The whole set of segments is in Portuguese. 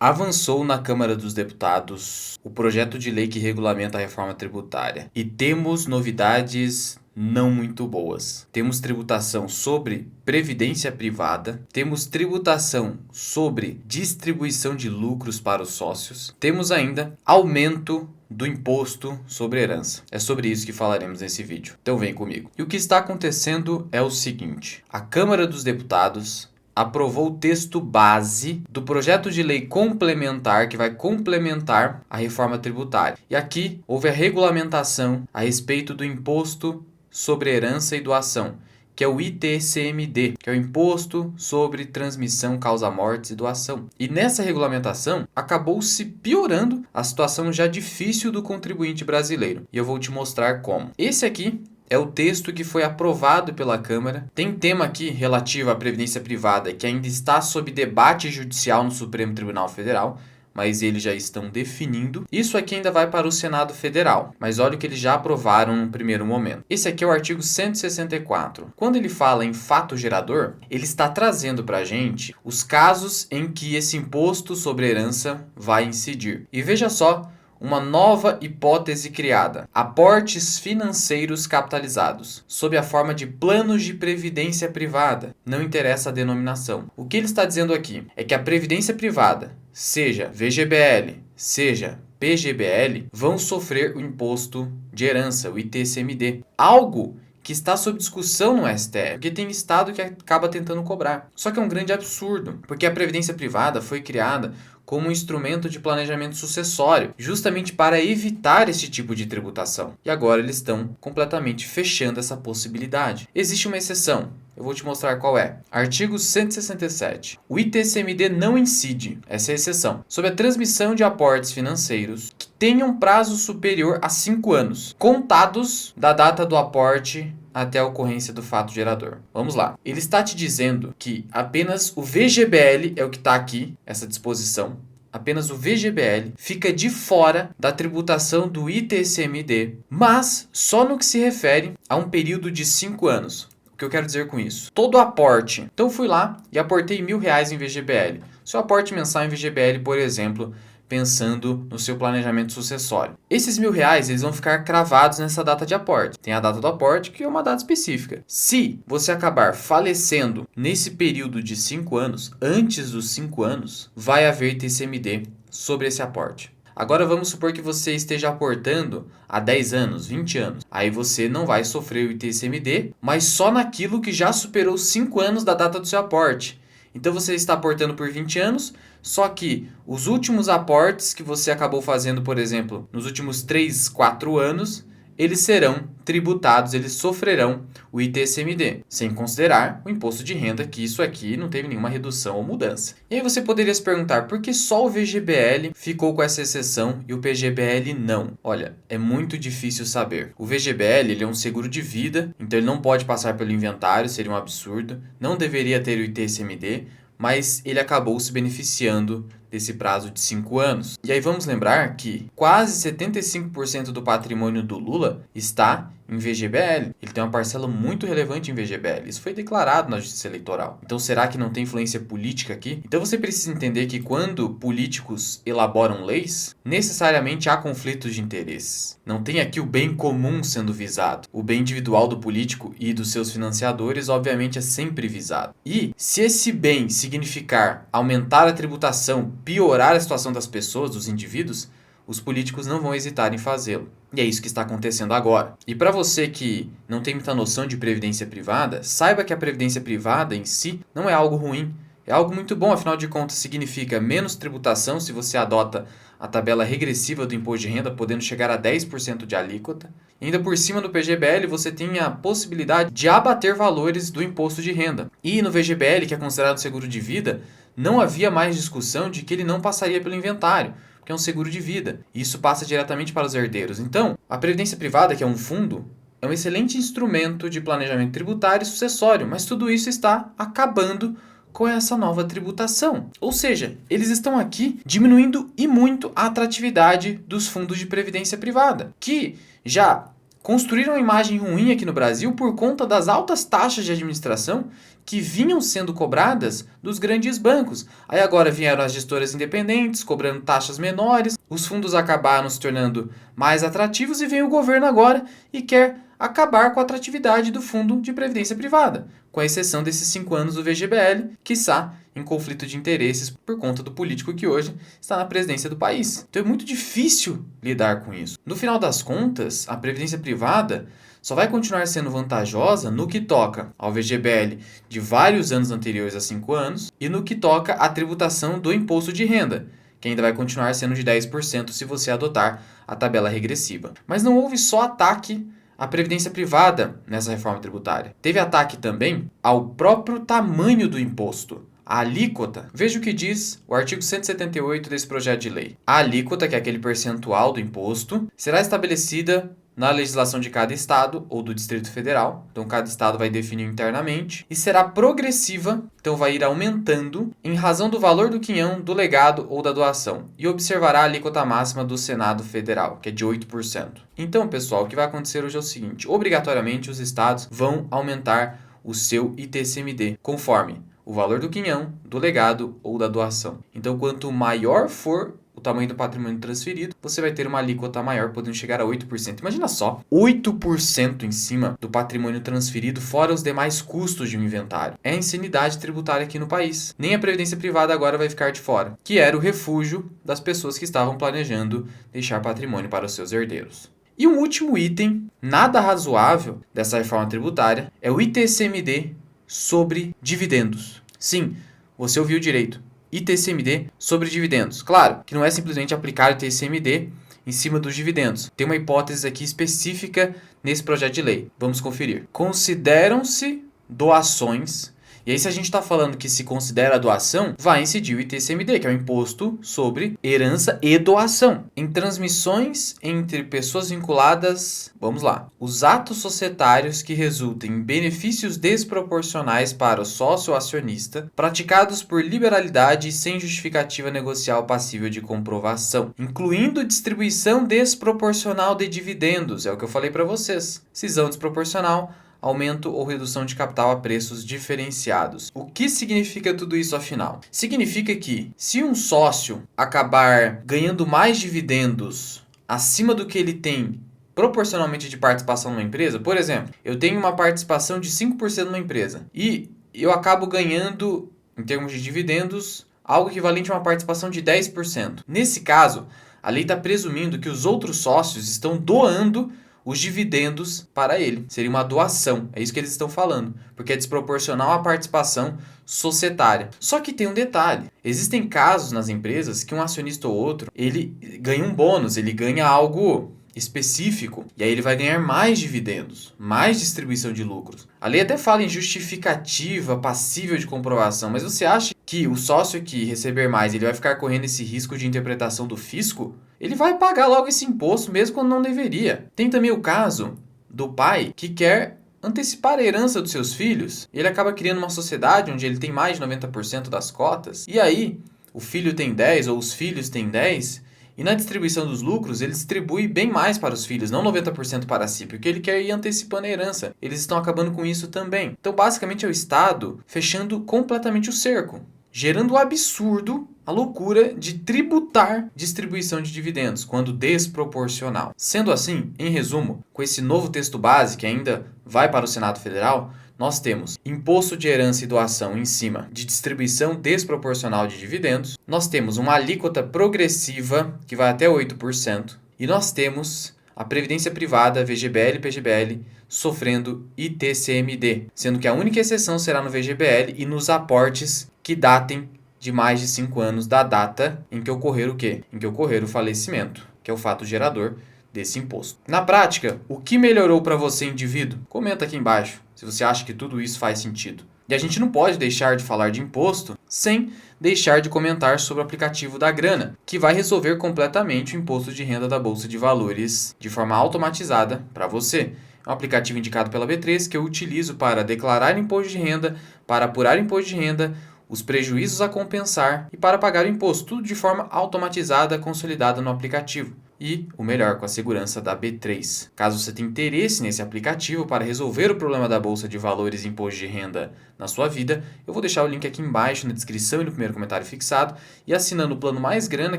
Avançou na Câmara dos Deputados o projeto de lei que regulamenta a reforma tributária. E temos novidades não muito boas. Temos tributação sobre previdência privada, temos tributação sobre distribuição de lucros para os sócios, temos ainda aumento do imposto sobre herança. É sobre isso que falaremos nesse vídeo. Então vem comigo. E o que está acontecendo é o seguinte: a Câmara dos Deputados aprovou o texto base do projeto de lei complementar que vai complementar a reforma tributária. E aqui houve a regulamentação a respeito do imposto sobre herança e doação, que é o ITCMD, que é o Imposto sobre Transmissão, Causa-Mortes e Doação. E nessa regulamentação, acabou se piorando a situação já difícil do contribuinte brasileiro. E eu vou te mostrar como. Esse aqui é o texto que foi aprovado pela Câmara. Tem tema aqui relativo à previdência privada que ainda está sob debate judicial no Supremo Tribunal Federal, mas eles já estão definindo. Isso aqui ainda vai para o Senado Federal, mas olha o que eles já aprovaram no primeiro momento. Esse aqui é o artigo 164. Quando ele fala em fato gerador, ele está trazendo para a gente os casos em que esse imposto sobre herança vai incidir. E veja só, uma nova hipótese criada: aportes financeiros capitalizados, sob a forma de planos de previdência privada. Não interessa a denominação. O que ele está dizendo aqui é que a previdência privada, seja VGBL, seja PGBL, vão sofrer o imposto de herança, o ITCMD. Algo que está sob discussão no STF, porque tem estado que acaba tentando cobrar. Só que é um grande absurdo, porque a previdência privada foi criada como um instrumento de planejamento sucessório, justamente para evitar esse tipo de tributação. E agora eles estão completamente fechando essa possibilidade. Existe uma exceção. Eu vou te mostrar qual é. Artigo 167. O ITCMD não incide, essa é a exceção, sobre a transmissão de aportes financeiros que tenham prazo superior a 5 anos, contados da data do aporte até a ocorrência do fato gerador. Vamos lá. Ele está te dizendo que apenas o VGBL é o que está aqui, essa disposição. Apenas o VGBL fica de fora da tributação do ITCMD, mas só no que se refere a um período de 5 anos. O que eu quero dizer com isso? Todo aporte. Então fui lá e aportei R$1.000 em VGBL. Seu aporte mensal em VGBL, por exemplo, pensando no seu planejamento sucessório. Esses R$1.000 eles vão ficar cravados nessa data de aporte. Tem a data do aporte, que é uma data específica. Se você acabar falecendo nesse período de 5 anos, antes dos 5 anos, vai haver ITCMD sobre esse aporte. Agora vamos supor que você esteja aportando há 10 anos, 20 anos. Aí você não vai sofrer o ITCMD, mas só naquilo que já superou 5 anos da data do seu aporte. Então você está aportando por 20 anos, só que os últimos aportes que você acabou fazendo, por exemplo, nos últimos 3, 4 anos, eles serão tributados, eles sofrerão o ITCMD, sem considerar o imposto de renda, que isso aqui não teve nenhuma redução ou mudança. E aí você poderia se perguntar, por que só o VGBL ficou com essa exceção e o PGBL não? Olha, é muito difícil saber. O VGBL ele é um seguro de vida, então ele não pode passar pelo inventário, seria um absurdo, não deveria ter o ITCMD, mas ele acabou se beneficiando desse prazo de 5 anos. E aí vamos lembrar que quase 75% do patrimônio do Lula está em VGBL. Ele tem uma parcela muito relevante em VGBL. Isso foi declarado na Justiça Eleitoral. Então será que não tem influência política aqui? Então você precisa entender que quando políticos elaboram leis, necessariamente há conflitos de interesses. Não tem aqui o bem comum sendo visado. O bem individual do político e dos seus financiadores, obviamente, é sempre visado. E se esse bem significar aumentar a tributação, piorar a situação das pessoas, dos indivíduos, os políticos não vão hesitar em fazê-lo. E é isso que está acontecendo agora. E para você que não tem muita noção de previdência privada, saiba que a previdência privada em si não é algo ruim. É algo muito bom, afinal de contas, significa menos tributação se você adota a tabela regressiva do imposto de renda, podendo chegar a 10% de alíquota. E ainda por cima do PGBL, você tem a possibilidade de abater valores do imposto de renda. E no VGBL, que é considerado seguro de vida, não havia mais discussão de que ele não passaria pelo inventário, porque é um seguro de vida. E isso passa diretamente para os herdeiros. Então, a previdência privada, que é um fundo, é um excelente instrumento de planejamento tributário e sucessório, mas tudo isso está acabando com essa nova tributação. Ou seja, eles estão aqui diminuindo e muito a atratividade dos fundos de previdência privada, que já construíram uma imagem ruim aqui no Brasil por conta das altas taxas de administração que vinham sendo cobradas dos grandes bancos. Aí agora vieram as gestoras independentes, cobrando taxas menores, os fundos acabaram se tornando mais atrativos e vem o governo agora e quer acabar com a atratividade do fundo de previdência privada, com exceção desses 5 anos do VGBL, quiçá em conflito de interesses por conta do político que hoje está na presidência do país. Então é muito difícil lidar com isso. No final das contas, a previdência privada só vai continuar sendo vantajosa no que toca ao VGBL de vários anos anteriores a 5 anos e no que toca à tributação do imposto de renda, que ainda vai continuar sendo de 10% se você adotar a tabela regressiva. Mas não houve só ataque à previdência privada nessa reforma tributária. Teve ataque também ao próprio tamanho do imposto. A alíquota, veja o que diz o artigo 178 desse projeto de lei. A alíquota, que é aquele percentual do imposto, será estabelecida na legislação de cada estado ou do Distrito Federal. Então, cada estado vai definir internamente e será progressiva, então vai ir aumentando em razão do valor do quinhão, do legado ou da doação. E observará a alíquota máxima do Senado Federal, que é de 8%. Então, pessoal, o que vai acontecer hoje é o seguinte: obrigatoriamente os estados vão aumentar o seu ITCMD, conforme o valor do quinhão, do legado ou da doação. Então, quanto maior for o tamanho do patrimônio transferido, você vai ter uma alíquota maior, podendo chegar a 8%. Imagina só, 8% em cima do patrimônio transferido, fora os demais custos de um inventário. É a insanidade tributária aqui no país. Nem a previdência privada agora vai ficar de fora, que era o refúgio das pessoas que estavam planejando deixar patrimônio para os seus herdeiros. E um último item, nada razoável dessa reforma tributária, é o ITCMD sobre dividendos. Sim, você ouviu direito. ITCMD sobre dividendos. Claro que não é simplesmente aplicar o ITCMD em cima dos dividendos. Tem uma hipótese aqui específica nesse projeto de lei. Vamos conferir. Consideram-se doações. E aí, se a gente está falando que se considera doação, vai incidir o ITCMD, que é o Imposto sobre Herança e Doação. Em transmissões entre pessoas vinculadas, vamos lá, os atos societários que resultem em benefícios desproporcionais para o sócio acionista, praticados por liberalidade e sem justificativa negocial passível de comprovação, incluindo distribuição desproporcional de dividendos, é o que eu falei para vocês. Cisão desproporcional, aumento ou redução de capital a preços diferenciados. O que significa tudo isso afinal? Significa que se um sócio acabar ganhando mais dividendos acima do que ele tem proporcionalmente de participação numa empresa, por exemplo, eu tenho uma participação de 5% numa empresa e eu acabo ganhando, em termos de dividendos, algo equivalente a uma participação de 10%. Nesse caso, a lei está presumindo que os outros sócios estão doando os dividendos para ele. Seria uma doação, é isso que eles estão falando, porque é desproporcional à participação societária. Só que tem um detalhe, existem casos nas empresas que um acionista ou outro, ele ganha um bônus, ele ganha algo específico, e aí ele vai ganhar mais dividendos, mais distribuição de lucros. A lei até fala em justificativa passível de comprovação, mas você acha que o sócio que receber mais, ele vai ficar correndo esse risco de interpretação do fisco? Ele vai pagar logo esse imposto mesmo quando não deveria. Tem também o caso do pai que quer antecipar a herança dos seus filhos, ele acaba criando uma sociedade onde ele tem mais de 90% das cotas, e aí o filho tem 10 ou os filhos têm 10, e na distribuição dos lucros, ele distribui bem mais para os filhos, não 90% para si, porque ele quer ir antecipando a herança. Eles estão acabando com isso também. Então, basicamente, é o Estado fechando completamente o cerco, gerando o absurdo, a loucura de tributar distribuição de dividendos, quando desproporcional. Sendo assim, em resumo, com esse novo texto base que ainda vai para o Senado Federal, nós temos imposto de herança e doação em cima de distribuição desproporcional de dividendos, nós temos uma alíquota progressiva que vai até 8%, e nós temos a previdência privada, VGBL e PGBL, sofrendo ITCMD, sendo que a única exceção será no VGBL e nos aportes que datem de mais de 5 anos da data em que ocorrer o quê? Em que ocorrer o falecimento, que é o fato gerador desse imposto. Na prática, o que melhorou para você, indivíduo? Comenta aqui embaixo se você acha que tudo isso faz sentido. E a gente não pode deixar de falar de imposto sem deixar de comentar sobre o aplicativo da Grana, que vai resolver completamente o imposto de renda da Bolsa de Valores de forma automatizada para você. É um aplicativo indicado pela B3 que eu utilizo para declarar imposto de renda, para apurar imposto de renda, os prejuízos a compensar e para pagar o imposto, tudo de forma automatizada, consolidada no aplicativo. e o melhor, com a segurança da B3. Caso você tenha interesse nesse aplicativo para resolver o problema da Bolsa de Valores e imposto de renda na sua vida, eu vou deixar o link aqui embaixo na descrição e no primeiro comentário fixado, e assinando o plano Mais Grana,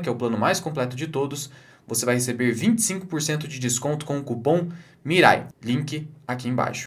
que é o plano mais completo de todos, você vai receber 25% de desconto com o cupom MIRAI. Link aqui embaixo.